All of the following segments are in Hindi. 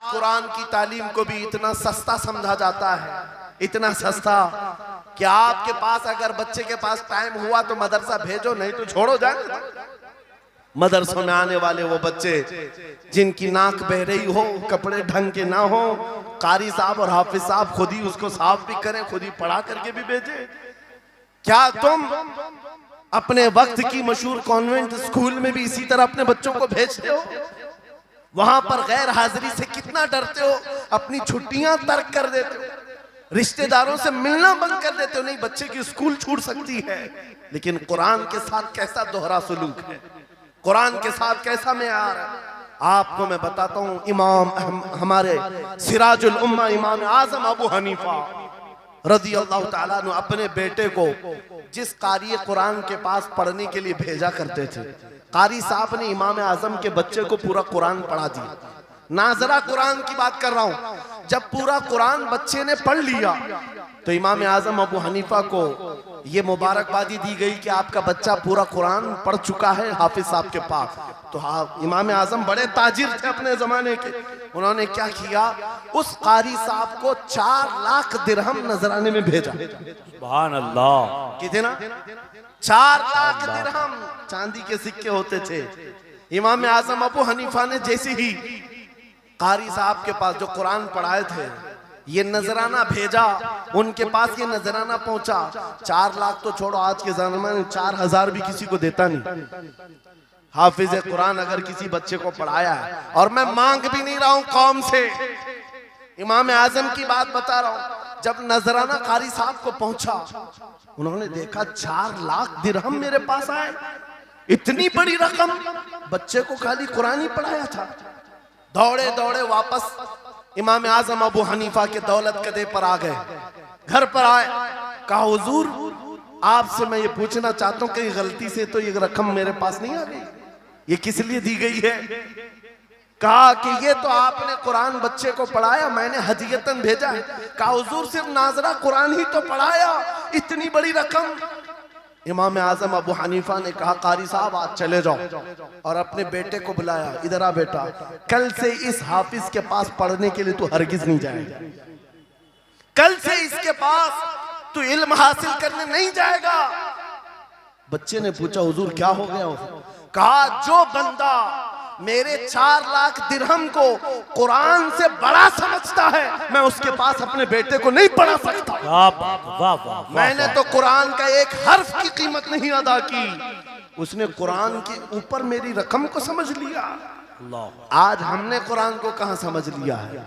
कुरान की तालीम को भी इतना सस्ता समझा जाता है, इतना सस्ता कि आपके पास अगर बच्चे के पास टाइम हुआ तो मदरसा भेजो, नहीं तो छोड़ो जाए। मदरसों में आने वाले वो बच्चे जिनकी नाक बह रही हो, कपड़े ढंग के ना हो, कारी साहब और हाफिज साहब खुद ही उसको साफ भी करें, खुद ही पढ़ा करके भी भेजे। क्या तुम अपने वक्त की मशहूर कॉन्वेंट स्कूल में भी इसी तरह अपने बच्चों को भेजते हो? वहां पर गैर हाजिरी से कितना डरते हो, अपनी छुट्टियां तर्क कर देते हो, रिश्तेदारों से मिलना बंद कर देते हो। नहीं, बच्चे की स्कूल छूट सकती है, लेकिन कुरान के साथ कैसा दोहरा सलूक है, कुरान के साथ कैसा मेयार है, आपको मैं बताता हूं। इमाम हमारे सिराजुल उम्मा इमाम आजम अबू हनीफा रज़ी अल्लाह ताला अन्हु अपने बेटे को जिस कारी कुरान के पास पढ़ने के लिए भेजा करते थे, कारी साहब ने इमाम आजम के बच्चे को पूरा कुरान पढ़ा दिया। नाजरा कुरान की बात कर रहा हूं। जब पूरा कुरान बच्चे ने पढ़ लिया तो इमाम आजम अबू हनीफा को ये मुबारकबादी दी गई कि आपका बच्चा पूरा कुरान पढ़ चुका है हाफिज साहब के पास। तो इमाम आजम बड़े ताजिर थे अपने जमाने के, उन्होंने क्या किया, उस कारी साहब को 4 लाख दिरहम नजराने में भेजा। सुभान अल्लाह। कितना? 4 लाख दिरहम चांदी के सिक्के होते थे। इमाम आजम अबू हनीफा ने जैसे ही कारी साहब के पास जो कुरान पढ़ाए थे ये नजराना भेजा, उनके पास ये नजराना पहुंचा, 4 लाख तो छोड़ो, आज के जमाने में 4000 भी किसी को देता नहीं। हाफिज कुरान अगर किसी बच्चे को पढ़ाया है, और मैं मांग भी नहीं रहा हूं कौम से, इमाम आजम की बात बता रहा हूं। जब नजराना कारी साहब को पहुंचा, उन्होंने देखा 4 लाख दिरहम मेरे पास आए, इतनी बड़ी रकम, बच्चे को खाली कुरान ही पढ़ाया था। दौड़े दौड़े वापस इमाम आजम अबू हनीफा के दौलत कदे पर आ गए, घर पर आए, कहा हुजूर आपसे मैं ये पूछना चाहता हूँ कहीं गलती से तो ये रकम मेरे पास नहीं आ गई, ये किस लिए दी गई है? कहा कि ये तो आपने कुरान बच्चे को पढ़ाया, मैंने हदियतन भेजा है। कहा हुजूर सिर्फ नाजरा कुरान ही तो पढ़ाया, इतनी बड़ी रकम? इमाम आजम अबू हनीफा ने कहा कारी साहब आज चले जाओ, और अपने बेटे को बुलाया, इधर आ बेटा, कल से इस हाफिज के पास पढ़ने के लिए तू हरगिज नहीं जाएगा, कल से इसके पास तू इल्म हासिल करने नहीं जाएगा। बच्चे ने पूछा हुजूर क्या हो गया? कहा जो बंदा मेरे 4 लाख दिरहम को कुरान से बड़ा समझता है, मैं उसके पास अपने बेटे को नहीं पढ़ा सकता। मैंने तो कुरान का एक हर्फ की कीमत नहीं अदा की, उसने कुरान के ऊपर मेरी रकम को समझ लिया। आज हमने कुरान को कहां समझ लिया है?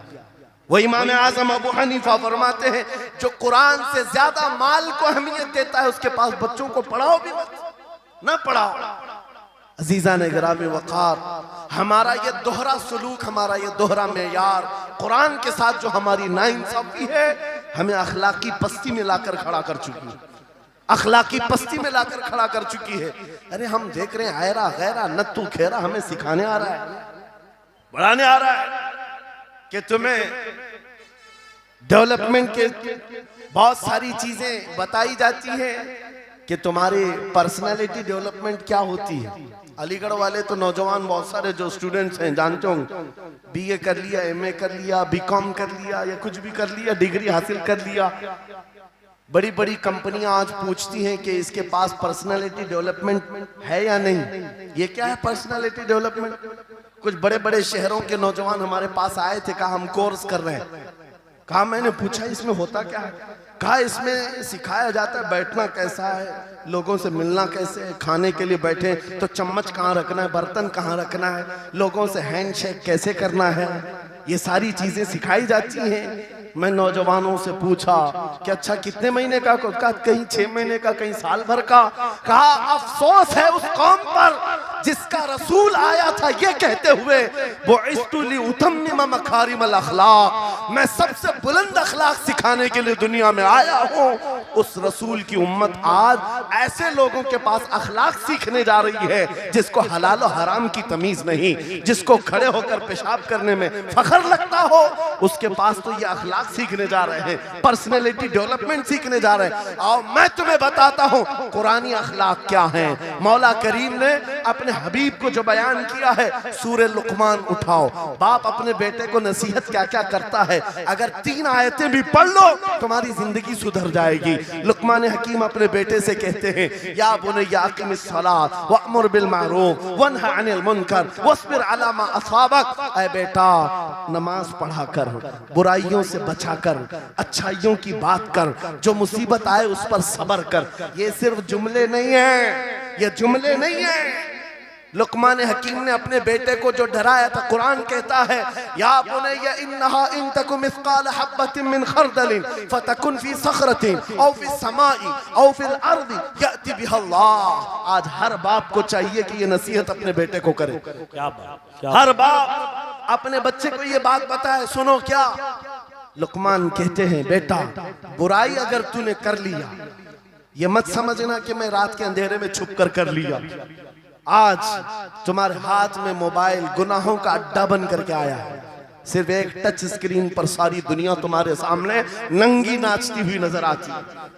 वो इमाम आजम अबू हनीफा फरमाते हैं जो कुरान से ज्यादा माल को अहमियत देता है उसके पास बच्चों को पढ़ाओ भी मत, ना पढ़ाओ। अजीजा ने गिरामी वक़ार, हमारा ये दोहरा सलूक, हमारा ये दोहरा मेयार कुरान के साथ जो हमारी नाइंसाफी है, हमें अखलाकी पस्ती में लाकर खड़ा कर चुकी है, अखलाकी पस्ती में लाकर खड़ा कर चुकी है। अरे हम देख रहे हैं आयरा गैरा नत्तू खेरा हमें सिखाने आ रहा है, बढ़ाने आ रहा है कि तुम्हें डेवलपमेंट के बहुत सारी चीजें बताई जाती है कि तुम्हारी पर्सनालिटी डेवलपमेंट क्या होती है। अलीगढ़ वाले तो नौजवान बहुत सारे जो स्टूडेंट्स हैं जानते होंगे, बीए कर लिया, एमए कर लिया, बीकॉम कर लिया, या कुछ भी कर लिया, डिग्री हासिल कर लिया। बड़ी बड़ी कंपनियां आज पूछती हैं कि इसके पास पर्सनालिटी डेवलपमेंट है या नहीं। ये क्या है पर्सनालिटी डेवलपमेंट? कुछ बड़े बड़े शहरों के नौजवान हमारे पास आए थे, कहा हम कोर्स कर रहे हैं। कहा मैंने पूछा इसमें होता क्या है? कहा इसमें सिखाया जाता है बैठना कैसा है, लोगों से मिलना कैसे है, खाने के लिए बैठे तो चम्मच कहाँ रखना है, बर्तन कहाँ रखना है, लोगों से हैंडशेक कैसे करना है, ये सारी चीजें सिखाई जाती हैं। मैं नौजवानों से पूछा कि अच्छा कितने महीने का? कहा कहीं 6 महीने का, कहीं साल भर का। कहा अफसोस है उस कौम पर जिसका रसूल आया था ये कहते हुए बुइस्तु लिउतम्मिम मकारिमल अखलाक, मैं सबसे बुलंद अखलाक सिखाने के लिए दुनिया में आया हूँ। उस रसूल की उम्मत आज ऐसे लोगों के पास अखलाक सीखने जा रही है जिसको हलाल और हराम की तमीज नहीं, जिसको खड़े होकर पेशाब करने में फख्र लगता हो, उसके पास तो ये अखलाक सीखने जा रहे हैं, पर्सनैलिटी डेवलपमेंट सीखने जा रहे हैं। और मैं तुम्हें बताता हूं कुरानी अखलाक क्या है। मौला करीम ने अपने हबीब को जो बयान किया है, सूरह लुकमान उठाओ, बाप अपने बेटे को नसीहत क्या क्या करता है, अगर 3 आयतें भी पढ़ लो तुम्हारी जिंदगी सुधर जाएगी। लुकमान हकीम अपने बेटे से कहते हैं, या बुनय्या अक़िमिस सलात वअमुर बिल मारूफ वन्हा अनिल मुनकर वस्बिर अला मा असाबक। ऐ बेटा, नमाज पढ़ा कर, बुराइयों से बचा कर, अच्छाइयों की बात कर, जो मुसीबत आए उस पर सब्र कर। ये सिर्फ जुमले नहीं है, ये जुमले नहीं है। लुकमान हकीम ने अपने बेटे को जो डराया था, कुरान कहता है, या बुनय्या इन्नहा इन तकु मिस्काल हब्बतिन मिन खरदलिन फतकुन फी सखरतिन औ फी समाई औ फिल अर्दी याति बिहा अल्लाह। आज हर बाप को चाहिए कि ये नसीहत अपने बेटे को करे। क्या बात, हर बाप अपने बच्चे को ये बात बताए, सुनो क्या। लुकमान कहते हैं, बेटा बुराई अगर तूने कर लिया, ये मत समझना कि मैं रात के अंधेरे में छुप कर लिया। आज तुम्हारे हाथ में मोबाइल गुनाहों का अड्डा बन करके आया है। सिर्फ एक टच स्क्रीन पर सारी दुनिया तुम्हारे सामने नंगी नाचती हुई नजर आती है।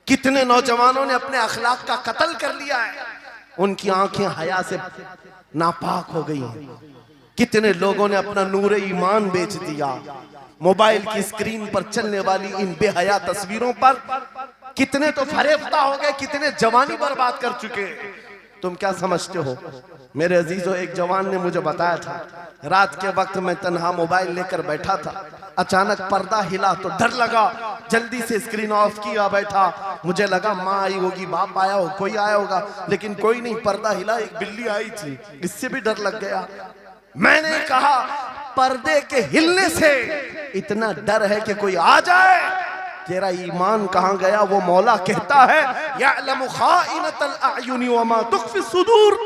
कितने नौजवानों ने अपने अखलाक का कत्ल कर लिया है, उनकी आंखें हया से नापाक हो गई हैं। कितने लोगों ने अपना नूरे ईमान बेच दिया मोबाइल की स्क्रीन पर चलने वाली इन बेहया तस्वीरों पर। कितने तो फरेफ्ता हो गए, कितने जवानी बर्बाद कर चुके। तुम क्या समझते हो? मेरे अजीजों, एक जवान ने मुझे बताया था, रात के वक्त मैं तन्हा मोबाइल लेकर बैठा था, अचानक पर्दा हिला तो डर लगा, जल्दी से स्क्रीन ऑफ किया, बैठा। मुझे लगा माँ आई होगी, बाप आया हो, कोई आया होगा, लेकिन कोई नहीं। पर्दा हिला, एक बिल्ली आई थी, इससे भी डर लग गया। मैंने कहा, पर्दे के हिलने से इतना डर है कि कोई आ जाए, तेरा ईमान कहां गया? वो मौला कहता है, यअलमु खाइनतल अयुनि वमा तुख्फी सुदूर।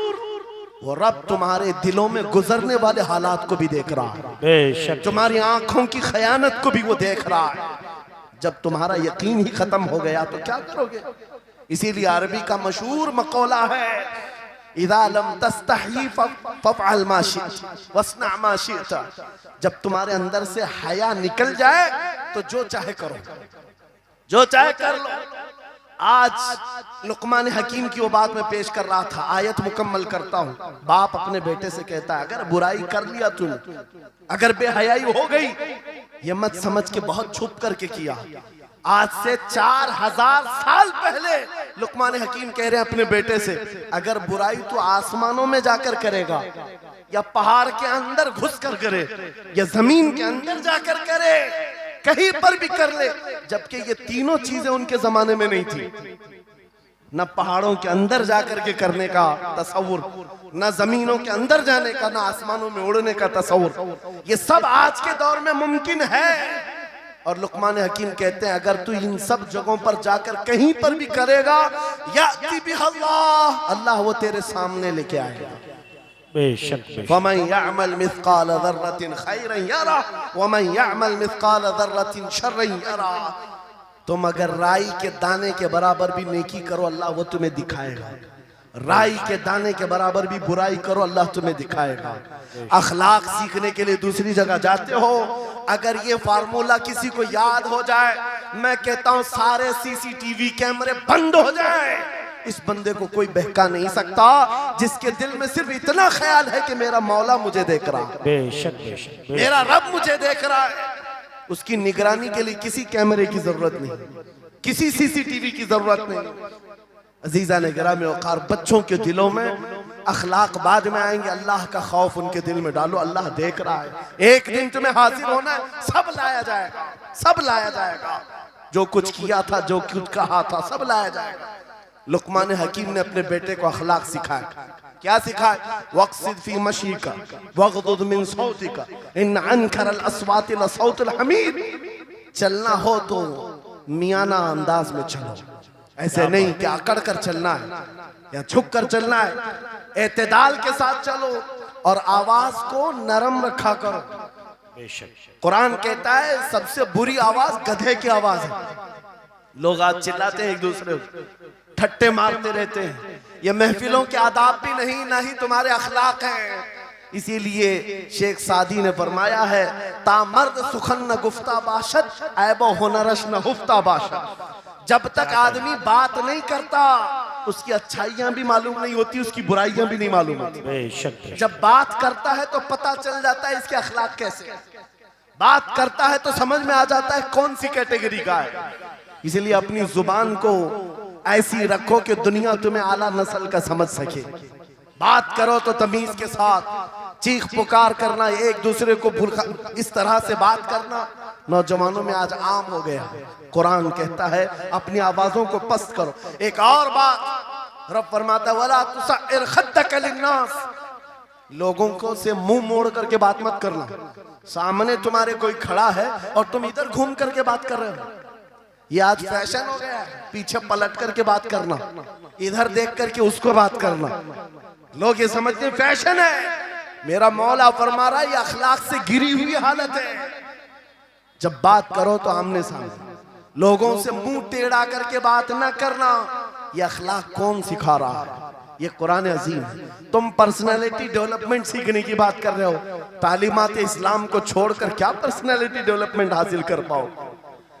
वो रब तुम्हारे दिलों में गुजरने वाले हालात को भी देख रहा है, बेशक तुम्हारी आंखों की खयानत को भी वो देख रहा है। जब तुम्हारा यकीन ही खत्म हो गया तो क्या करोगे? इसीलिए अरबी का मशहूर मकौला है, इज़ा लम तस्तही फफ़अल मा शिअत वस्ना मा शिअत। जब तुम्हारे अंदर से हया निकल जाए तो जो चाहे करो, जो चाहे कर लो। आज लुकमान हकीम की वो बात मैं पेश कर रहा था, आयत मुकम्मल करता हूँ। बाप अपने बेटे से कहता है, अगर बुराई कर लिया तूने, अगर बेहयाई हो गई, ये मत समझ के बहुत छुप करके किया। आज से 4000 साल पहले लुकमान हकीम कह रहे हैं अपने बेटे से, अगर बुराई तो आसमानों में जाकर करेगा, या पहाड़ के अंदर घुस कर करे, या जमीन के अंदर जाकर करे, कहीं पर भी कर ले। जबकि ये तीनों चीजें उनके जमाने में नहीं थी। न पहाड़ों के अंदर जाकर के करने का तसव्वुर, न जमीनों के अंदर जाने का, न आसमानों में उड़ने का तसव्वुर। ये सब आज के दौर में मुमकिन है। और लुकमान हकीम कहते हैं, अगर तू इन सब जगहों पर जाकर कहीं पर भी करेगा, याति बिहल्लाह, अल्लाह वो तेरे सामने लेके आएगा। बेशक वमन यअमल मिस्काल ज़र्रतिन खैरन यरा वमन यअमल मिस्काल ज़र्रतिन शर्रन यरा। तुम अगर राई के दाने के बराबर भी नेकी करो, अल्लाह वो तुम्हें दिखाएगा। राई के दाने के बराबर भी बुराई करो, अल्लाह तुम्हें दिखाएगा। अखलाक सीखने के लिए दूसरी जगह जाते हो, अगर ये फार्मूला किसी को याद हो जाए, मैं कहता हूँ सारे सीसीटीवी कैमरे बंद हो जाए। इस बंदे को कोई बहका नहीं सकता, जिसके दिल में सिर्फ इतना ख्याल है कि मेरा मौला मुझे देख रहा है, बेशक बेशक, मेरा रब मुझे देख रहा है। उसकी निगरानी के लिए किसी कैमरे की जरूरत नहीं, किसी सीसीटीवी की जरूरत नहीं। अजीजा ने गिरामी वक़ार, बच्चों के दिलों में अखलाक बाद में आएंगे, अल्लाह का खौफ उनके दिल में डालो। अल्लाह देख रहा है, एक दिन तुम्हें हासिल होना है, सब लाया जाएगा, सब लाया जाएगा। जो कुछ किया था, जो कुछ कहा था, सब लाया जाएगा। लुकमान हकीम ने अपने बेटे को अखलाक सिखाया। क्या सिखाया? वक़्सिद फी मशीका वग़दुद मिन सौतिका इन अनकरल अस्वाति लसौतुल हमीद। चलना हो तो मियाना अंदाज में चलो, ऐसे नहीं कि अकड़ कर चलना है या झुक कर चलना है। एतदाल के साथ चलो और आवाज को नरम रखा करो। कुरान कहता है सबसे बुरी आवाज गधे की आवाज है। लोग आज चिल्लाते हैं, एक दूसरे को ठट्टे मारते रहते हैं। ये महफिलों के आदाब भी नहीं, ना ही तुम्हारे अखलाक हैं। इसीलिए शेख सादी ने फरमाया है, तामर्द सुखन न गुफ्ता बाशत ऐबो हुनरश न हुफ्ता बाशत। जब तक आदमी बात नहीं करता, उसकी अच्छाइयां भी मालूम नहीं होती, उसकी बुराइयां भी नहीं मालूम होती। बेशक जब बात करता है तो पता चल जाता है इसके अखलाक कैसे, बात करता है तो समझ में आ जाता है कौन सी कैटेगरी का है। इसलिए अपनी जुबान को ऐसी रखो कि दुनिया तुम्हें आला नस्ल का समझ सके। बात करो तो तमीज के साथ, चीख पुकार करना, एक दूसरे को भूखा इस तरह से बात करना नौजवानों में आज आम हो गया। कुरान कहता है अपनी आवाजों को पस्त करो। एक और बात रब फरमाता है वला तुसइर खद्दक लिन्नास, लोगों को से मुंह मोड़ करके बात मत करना। सामने तुम्हारे कोई खड़ा है और तुम इधर घूम करके बात कर रहे हो, ये आज फैशन हो गया है। पीछे पलट करके बात करना, इधर देख करके उसको बात करना, लोग ये समझते हैं फैशन है। मेरा मौला फरमा रहा है ये अखलाक से गिरी हुई हालत है। जब बात करो तो आमने सामने, लोगों से मुंह टेढ़ा करके बात न करना। ये अखलाक कौन सिखा रहा है? ये कुरान अजीम है। तुम पर्सनालिटी डेवलपमेंट सीखने की बात कर रहे हो, तालीमात इस्लाम को छोड़कर क्या पर्सनालिटी डेवलपमेंट हासिल कर पाओ?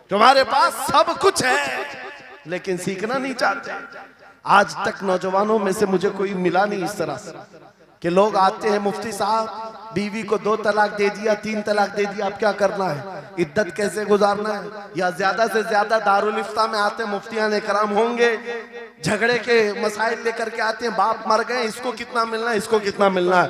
तुम्हारे पास सब कुछ है लेकिन सीखना नहीं चाहते। आज तक नौजवानों में से मुझे कोई मिला नहीं इस तरह से कि लोग आते हैं, मुफ्ती साहब बीवी को 2 तलाक दे दिया, 3 तलाक दे दिया, अब क्या करना है, इद्दत कैसे गुजारना है? या ज्यादा से ज्यादा दारुल इफ्ता में आते हैं, मुफ्तियान इकराम होंगे, झगड़े के मसाइल लेकर के आते हैं, बाप मर गए, इसको कितना मिलना है, इसको कितना मिलना है।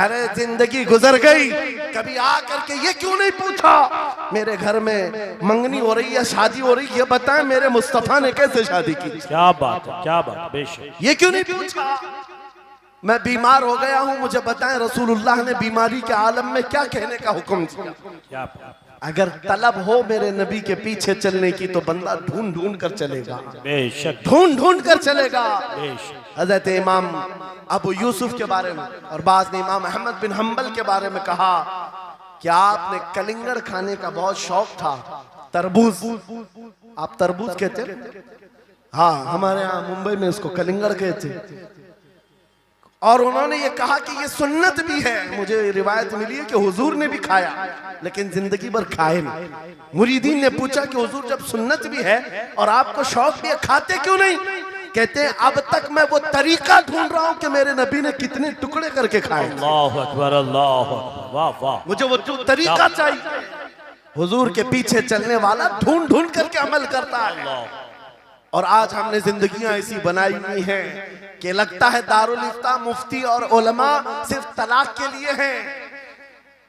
अरे जिंदगी गुजर गई, कभी आ करके ये क्यों नहीं पूछा मेरे घर में मंगनी हो रही है, शादी हो रही है, ये बताएं मेरे मुस्तफा ने कैसे शादी की? क्या बात है, क्या बात, बेशक। ये क्यों नहीं पूछा? मैं बीमार हो गया हूं, मुझे बताएं रसूलुल्लाह ने बीमारी के आलम में क्या कहने का हुक्म दिया? क्या बात, अगर तलब हो मेरे नबी के पीछे चलने की तो बंदा ढूंढ ढूंढ कर चलेगा, बेशक, ढूंढ ढूंढ कर चलेगा। बेशक। हजरत इमाम अबू यूसुफ के बारे में और बाद में इमाम अहमद बिन हम्बल के बारे में कहा कि आपने कलिंगड़ खाने का बहुत शौक था। तरबूज, आप तरबूज कहते हैं? हाँ, हमारे यहाँ मुंबई में इसको कलिंगड़ कहते। और उन्होंने ये कहा कि ये सुन्नत भी है। मुझे रिवायत मिली है कि हुजूर ने भी खाया लेकिन जिंदगी भर खाए नहीं। मुरीदीन ने पूछा कि हुजूर जब सुन्नत भी है और आपको शौक भी है, खाते क्यों नहीं? कहते हैं अब तक मैं वो तरीका ढूंढ रहा हूं कि मेरे नबी ने कितने टुकड़े करके खाए। अल्लाहु अकबर, अल्लाहु अकबर, वाह वाह। मुझे वो तरीका चाहिए। हुजूर के पीछे चलने वाला ढूंढ ढूंढ करके अमल करता है। और आज हमने जिंदगियां ऐसी बनाई हुई हैं कि लगता है दारुल इफ्ता, मुफ्ती और उलमा सिर्फ तलाक के लिए हैं,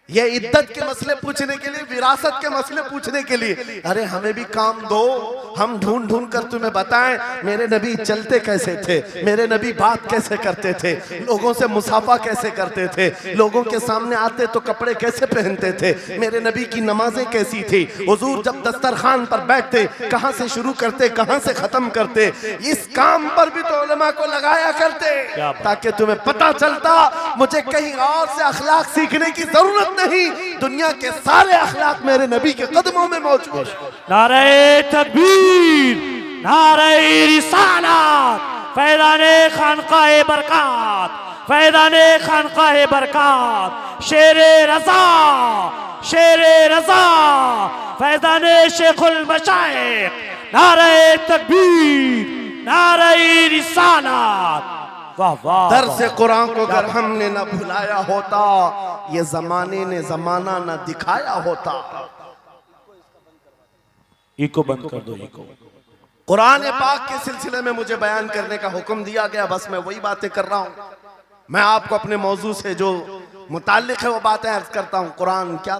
ये इद्दत के मसले पूछने के लिए, विरासत के मसले पूछने के लिए। अरे हमें भी काम दो, हम ढूंढ ढूंढ कर तुम्हें बताएं मेरे नबी चलते कैसे थे, मेरे नबी बात कैसे करते थे, लोगों से मुसाफा कैसे करते थे, लोगों के सामने आते तो कपड़े कैसे पहनते थे, मेरे नबी की नमाजें कैसी थी, हुजूर जब दस्तरखान पर बैठते कहां से शुरू करते कहां से खत्म करते। इस काम पर भी तो उलमा को लगाया करते ताकि तुम्हें पता चलता मुझे कहीं और से अखलाक सीखने की जरूरत नहीं, दुनिया के सारे अखलाक मेरे नबी के कदमों में मौजूद है। नारे तकबीर, नारे रिसालत, फैज़ाने खानकाए बरकत, फैज़ाने खानकाए बरकत, शेरे रज़ा, शेरे रज़ा, फैज़ाने शेखुल मशाइख, नारे तकबीर, नारे रिसालत, वाह वाह। दर्स कुरान को अगर हमने न भुलाया होता, ये जमाने ने जमाना न दिखाया होता। इको बंद कर दो, इको। कुरान पाक के सिलसिले में मुझे बयान करने का हुक्म दिया गया, बस मैं वही बातें कर रहा हूं। मैं आपको अपने मौजू से जो मुताल्लिक है वो बातें अर्ज करता हूं। कुरान क्या